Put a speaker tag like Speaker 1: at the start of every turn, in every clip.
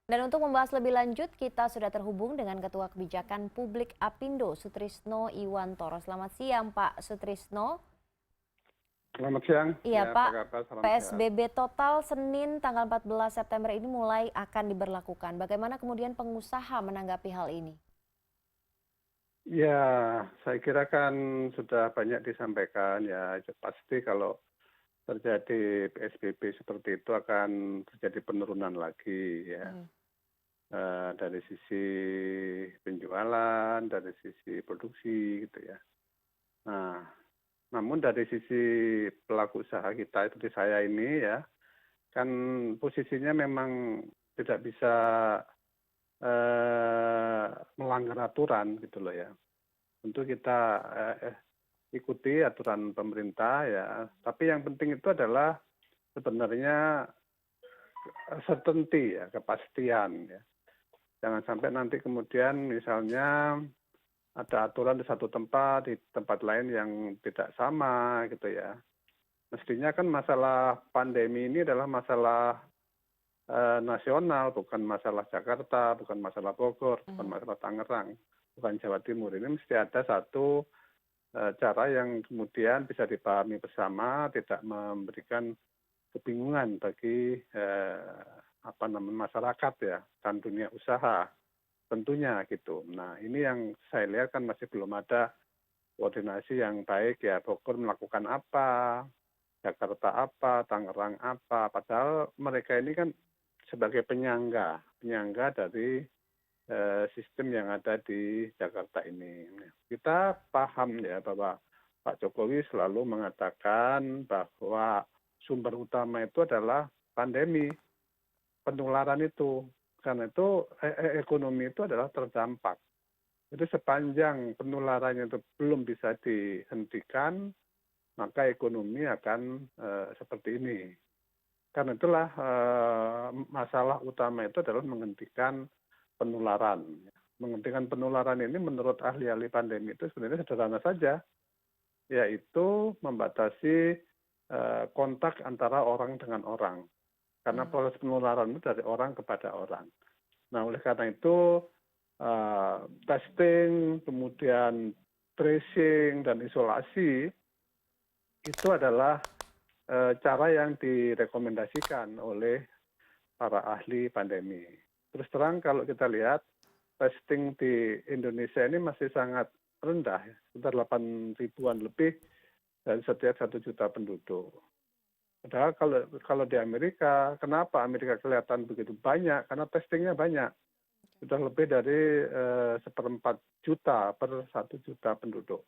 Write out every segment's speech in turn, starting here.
Speaker 1: Dan untuk membahas lebih lanjut, kita sudah terhubung dengan Ketua Kebijakan Publik Apindo, Sutrisno Iwantoro. Selamat siang, Pak Sutrisno.
Speaker 2: Selamat siang.
Speaker 1: Iya,
Speaker 2: Ya, apa
Speaker 1: Pak.
Speaker 2: kabar? Salam sehat.
Speaker 1: PSBB total Senin tanggal 14 September ini mulai akan diberlakukan. Bagaimana kemudian pengusaha menanggapi hal ini?
Speaker 2: Ya, saya kira kan sudah banyak disampaikan ya. Pasti kalau terjadi PSBB seperti itu akan terjadi penurunan lagi ya.
Speaker 1: Mhm.
Speaker 2: Dari sisi penjualan, dari sisi produksi gitu ya. Nah, namun dari sisi pelaku usaha kita itu di saya ini ya, kan posisinya memang tidak bisa melanggar aturan gitu loh ya. Tentu kita ikuti aturan pemerintah ya, tapi yang penting itu adalah sebenarnya certainty ya, kepastian ya. Jangan sampai nanti kemudian misalnya ada aturan di satu tempat, di tempat lain yang tidak sama gitu ya. Mestinya kan masalah pandemi ini adalah masalah nasional, bukan masalah Jakarta, bukan masalah Bogor, bukan masalah Tangerang, bukan Jawa Timur. Ini mesti ada satu cara yang kemudian bisa dipahami bersama, tidak memberikan kebingungan bagi masyarakat ya dan dunia usaha tentunya gitu. Nah ini yang saya lihat kan masih belum ada koordinasi yang baik ya. Bogor melakukan apa, Jakarta apa, Tangerang apa. Padahal mereka ini kan sebagai penyangga dari sistem yang ada di Jakarta ini. Kita paham ya bahwa Pak Jokowi selalu mengatakan bahwa sumber utama itu adalah pandemi, penularan itu. Karena itu ekonomi itu adalah terdampak. Jadi sepanjang penularannya itu belum bisa dihentikan, maka ekonomi akan seperti ini. Karena itulah masalah utama itu adalah menghentikan penularan. Menghentikan penularan ini menurut ahli-ahli pandemi itu sebenarnya sederhana saja, yaitu membatasi kontak antara orang dengan orang. Karena proses penularan itu dari orang kepada orang. Nah oleh karena itu testing, kemudian tracing dan isolasi itu adalah cara yang direkomendasikan oleh para ahli pandemi. Terus terang kalau kita lihat testing di Indonesia ini masih sangat rendah, sekitar 8 ribuan lebih dari setiap 1 juta penduduk. Padahal kalau di Amerika, kenapa Amerika kelihatan begitu banyak? Karena testingnya banyak, sudah lebih dari 1,4 juta per 1 juta penduduk.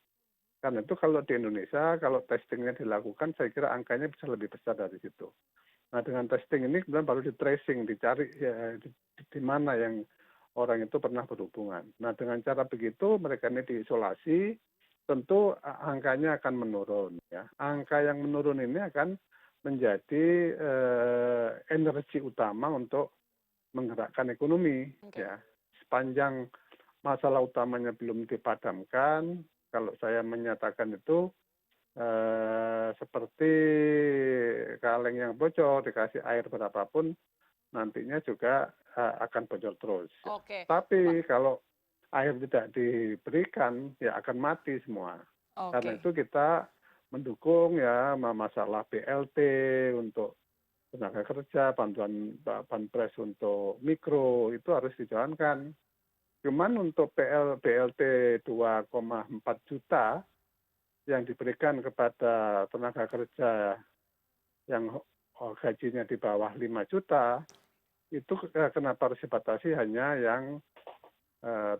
Speaker 2: Karena itu kalau di Indonesia, kalau testingnya dilakukan, saya kira angkanya bisa lebih besar dari situ. Nah dengan testing ini kemudian baru di tracing, dicari ya, di mana yang orang itu pernah berhubungan. Nah dengan cara begitu mereka ini diisolasi, tentu angkanya akan menurun. Ya. Angka yang menurun ini akan menjadi energi utama untuk menggerakkan ekonomi.
Speaker 1: Okay.
Speaker 2: Ya. Sepanjang masalah utamanya belum dipadamkan, kalau saya menyatakan itu seperti kaleng yang bocor, dikasih air berapapun, nantinya juga akan bocor terus.
Speaker 1: Oke,
Speaker 2: Tapi kalau air tidak diberikan, ya akan mati semua. Karena
Speaker 1: oke.
Speaker 2: itu kita mendukung ya masalah BLT untuk tenaga kerja, bantuan banpres untuk mikro, itu harus dijalankan. Cuman untuk BLT 2,4 juta yang diberikan kepada tenaga kerja yang gajinya di bawah 5 juta, itu kenapa harus dibatasi hanya yang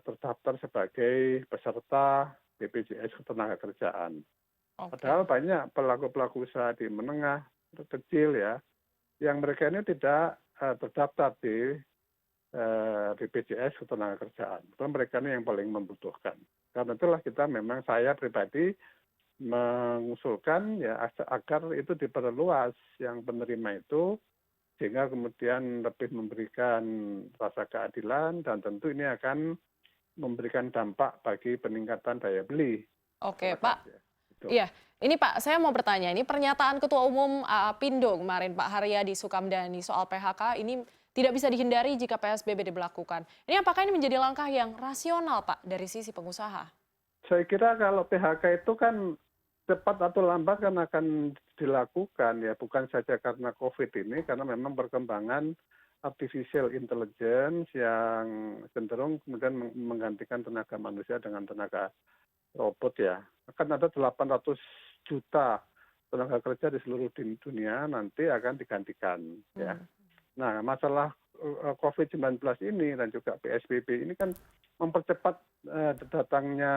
Speaker 2: terdaftar sebagai peserta BPJS Ketenagakerjaan. Padahal banyak pelaku-pelaku usaha di menengah, kecil ya, yang mereka ini tidak terdaftar di BPJS Ketenagakerjaan. Itu mereka ini yang paling membutuhkan. Karena itulah kita memang saya pribadi mengusulkan ya agar itu diperluas yang penerima itu sehingga kemudian lebih memberikan rasa keadilan dan tentu ini akan memberikan dampak bagi peningkatan daya beli.
Speaker 1: Oke, Pak.
Speaker 2: Ya. Gitu.
Speaker 1: Iya, ini Pak, saya mau bertanya, ini pernyataan Ketua Umum Apindo kemarin Pak Haryadi Sukamdhani soal PHK ini
Speaker 3: tidak bisa dihindari jika PSBB diberlakukan. Ini apakah ini menjadi langkah yang rasional, Pak, dari sisi pengusaha?
Speaker 2: Saya kira kalau PHK itu kan cepat atau lambat kan akan dilakukan ya, bukan saja karena COVID ini, karena memang perkembangan artificial intelligence yang cenderung kemudian menggantikan tenaga manusia dengan tenaga robot ya. Akan ada 800 juta tenaga kerja di seluruh dunia nanti akan digantikan ya. Nah, masalah COVID-19 ini dan juga PSBB ini kan mempercepat datangnya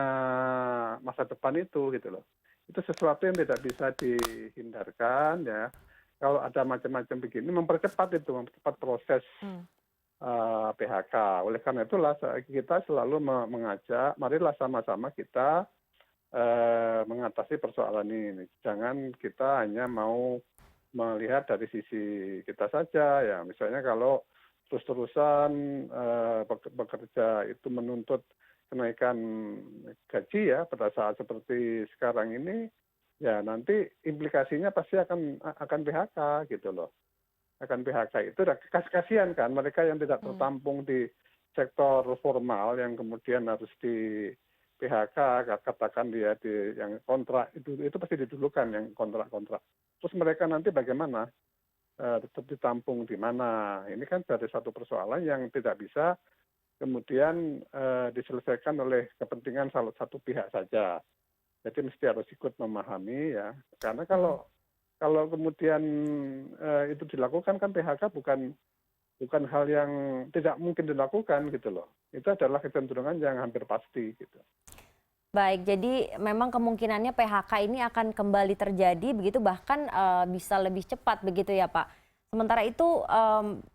Speaker 2: masa depan itu gitu loh. Itu sesuatu yang tidak bisa dihindarkan ya. Kalau ada macam-macam begini mempercepat proses PHK. Oleh karena itulah kita selalu mengajak, marilah sama-sama kita mengatasi persoalan ini. Jangan kita hanya mau melihat dari sisi kita saja ya. Misalnya kalau terus-terusan bekerja itu menuntut kenaikan gaji ya pada saat seperti sekarang ini, ya nanti implikasinya pasti akan PHK gitu loh. Akan PHK itu kasihan kan mereka yang tidak tertampung di sektor formal yang kemudian harus di PHK, katakan dia di yang kontrak itu pasti didulukan yang kontrak-kontrak. Terus mereka nanti bagaimana? Tetap ditampung di mana? Ini kan dari satu persoalan yang tidak bisa kemudian diselesaikan oleh kepentingan salah satu pihak saja. Jadi mesti harus ikut memahami ya. Karena kalau kemudian itu dilakukan kan PHK bukan hal yang tidak mungkin dilakukan gitu loh. Itu adalah kecenderungan yang hampir pasti gitu.
Speaker 1: Baik, jadi memang kemungkinannya PHK ini akan kembali terjadi begitu bahkan bisa lebih cepat begitu ya Pak. Sementara itu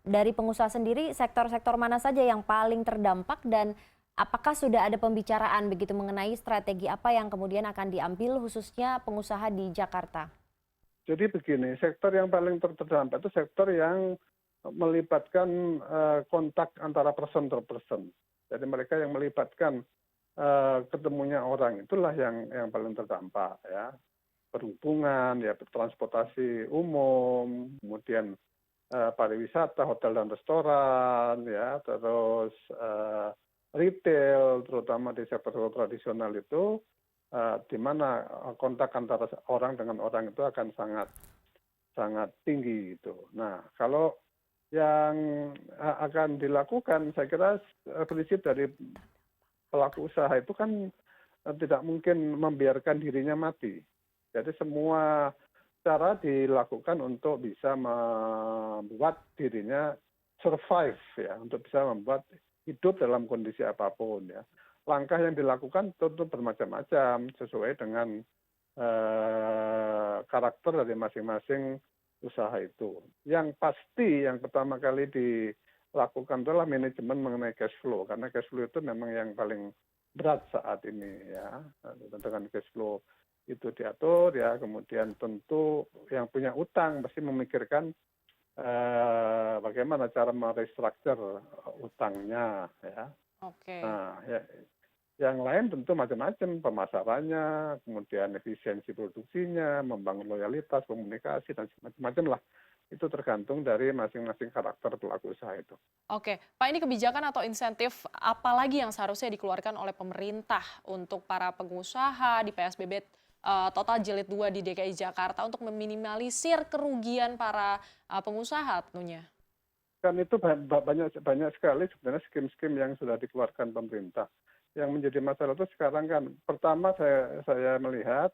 Speaker 1: dari pengusaha sendiri sektor-sektor mana saja yang paling terdampak dan apakah sudah ada pembicaraan begitu mengenai strategi apa yang kemudian akan diambil khususnya pengusaha di Jakarta?
Speaker 2: Jadi begini, sektor yang paling terdampak itu sektor yang melibatkan kontak antara person to person. Jadi mereka yang melibatkan ketemunya orang itulah yang paling terdampak ya. Perhubungan, ya transportasi umum, kemudian pariwisata, hotel dan restoran, ya terus retail, terutama di sektor tradisional itu, di mana kontak antara orang dengan orang itu akan sangat tinggi itu. Nah, kalau yang akan dilakukan, saya kira prinsip dari pelaku usaha itu kan tidak mungkin membiarkan dirinya mati. Jadi semua cara dilakukan untuk bisa membuat dirinya survive ya, untuk bisa membuat hidup dalam kondisi apapun ya. Langkah yang dilakukan tentu bermacam-macam sesuai dengan karakter dari masing-masing usaha itu. Yang pasti yang pertama kali dilakukan adalah manajemen mengenai cash flow, karena cash flow itu memang yang paling berat saat ini ya. Dengan cash flow itu diatur ya, kemudian tentu yang punya utang pasti memikirkan bagaimana cara merestructure utangnya ya.
Speaker 3: Oke.
Speaker 2: Nah, ya, yang lain tentu macam-macam, pemasarannya, kemudian efisiensi produksinya, membangun loyalitas, komunikasi, dan macam-macam lah. Itu tergantung dari masing-masing karakter pelaku usaha itu.
Speaker 3: Oke, Pak, ini kebijakan atau insentif apa lagi yang seharusnya dikeluarkan oleh pemerintah untuk para pengusaha di PSBB total jilid 2 di DKI Jakarta untuk meminimalisir kerugian para pengusaha tentunya?
Speaker 2: Kan itu banyak sekali sebenarnya skim-skim yang sudah dikeluarkan pemerintah. Yang menjadi masalah itu sekarang kan, pertama saya melihat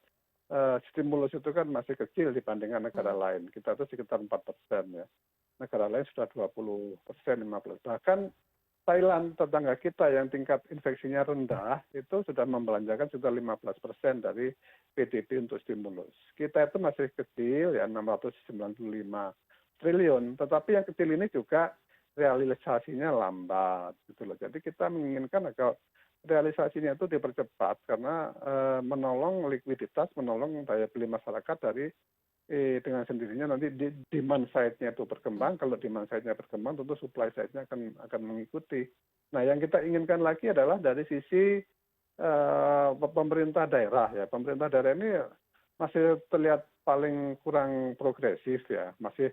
Speaker 2: stimulus itu kan masih kecil dibandingkan negara lain. Kita itu sekitar 4% ya. Negara lain sudah 20%, 15%. Bahkan Thailand, tetangga kita yang tingkat infeksinya rendah, itu sudah membelanjakan sudah 15% dari PDB untuk stimulus. Kita itu masih kecil ya, 695 triliun. Tetapi yang kecil ini juga realisasinya lambat gitu loh. Jadi kita menginginkan agar realisasinya itu dipercepat karena menolong likuiditas, menolong daya beli masyarakat dari dengan sendirinya nanti demand side-nya itu berkembang. Kalau demand side-nya berkembang, tentu supply side-nya akan mengikuti. Nah, yang kita inginkan lagi adalah dari sisi pemerintah daerah ya. Pemerintah daerah ini masih terlihat paling kurang progresif ya, masih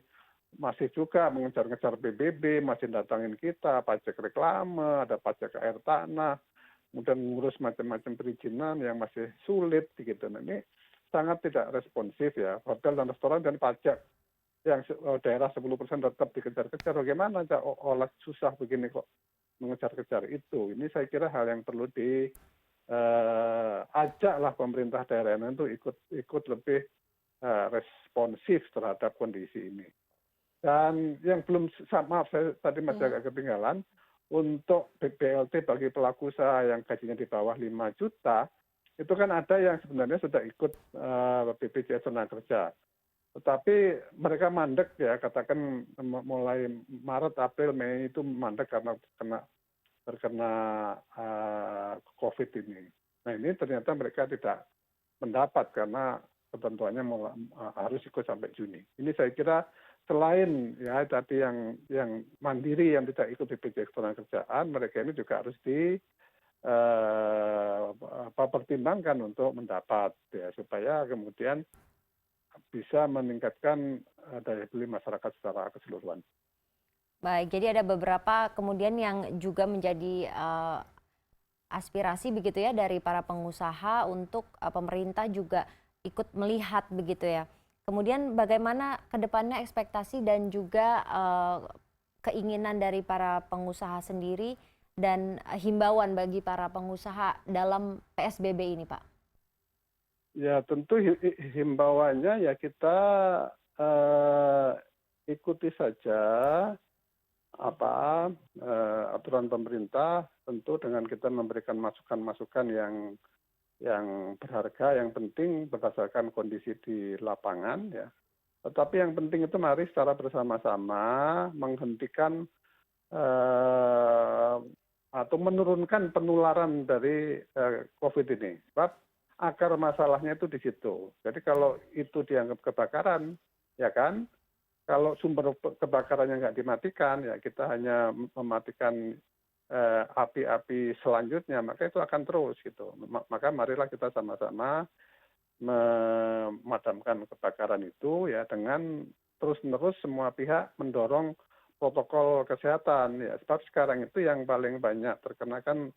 Speaker 2: masih juga mengejar-ngejar PBB, masih datangin kita, pajak reklame, ada pajak air tanah, kemudian ngurus macam-macam perizinan yang masih sulit gitu. Nah, ini sangat tidak responsif ya. Hotel dan restoran dan pajak yang daerah 10% tetap dikejar-kejar. Bagaimana olah susah begini kok mengejar-kejar itu. Ini saya kira hal yang perlu ajaklah pemerintah daerah itu ikut lebih responsif terhadap kondisi ini. Dan yang belum, maaf saya tadi masih agak ketinggalan, untuk BLT bagi pelaku usaha yang gajinya di bawah 5 juta, itu kan ada yang sebenarnya sudah ikut BPJS Tenaga Tetapi mereka mandek ya, katakan mulai Maret, April, Mei itu mandek karena terkena COVID ini. Nah ini ternyata mereka tidak mendapat karena ketentuannya harus ikut sampai Juni. Ini saya kira selain ya tadi yang mandiri yang tidak ikut BPJS Ketenagakerjaan, mereka ini juga harus pertimbangkan untuk mendapat ya supaya kemudian bisa meningkatkan daya beli masyarakat secara keseluruhan.
Speaker 1: Baik, jadi ada beberapa kemudian yang juga menjadi aspirasi begitu ya dari para pengusaha untuk pemerintah juga ikut melihat begitu ya. Kemudian bagaimana ke depannya ekspektasi dan juga keinginan dari para pengusaha sendiri dan himbauan bagi para pengusaha dalam PSBB ini, Pak?
Speaker 2: Ya tentu himbauannya ya kita ikuti saja aturan pemerintah, tentu dengan kita memberikan masukan-masukan yang berharga, yang penting berdasarkan kondisi di lapangan ya. Tetapi yang penting itu mari secara bersama-sama menghentikan atau menurunkan penularan dari COVID ini. Sebab akar masalahnya itu di situ. Jadi kalau itu dianggap kebakaran, ya kan? Kalau sumber kebakarannya nggak dimatikan, ya kita hanya mematikan api-api selanjutnya, maka itu akan terus gitu. Maka marilah kita sama-sama memadamkan kebakaran itu ya dengan terus-menerus semua pihak mendorong protokol kesehatan ya. Sebab sekarang itu yang paling banyak terkena kan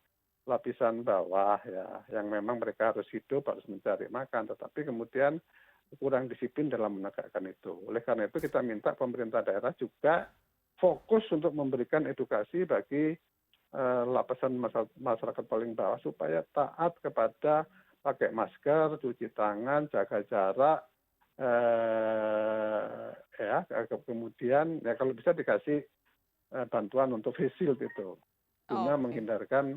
Speaker 2: lapisan bawah ya, yang memang mereka harus hidup, harus mencari makan, tetapi kemudian kurang disiplin dalam menegakkan itu. Oleh karena itu kita minta pemerintah daerah juga fokus untuk memberikan edukasi bagi lapisan masyarakat paling bawah supaya taat kepada pakai masker, cuci tangan, jaga jarak, kemudian ya kalau bisa dikasih bantuan untuk face shield itu, guna menghindarkan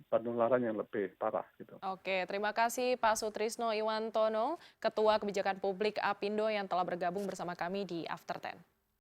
Speaker 2: penularan yang lebih parah gitu.
Speaker 3: Oke, terima kasih Pak Sutrisno Iwantono, Ketua Kebijakan Publik Apindo yang telah bergabung bersama kami di After 10.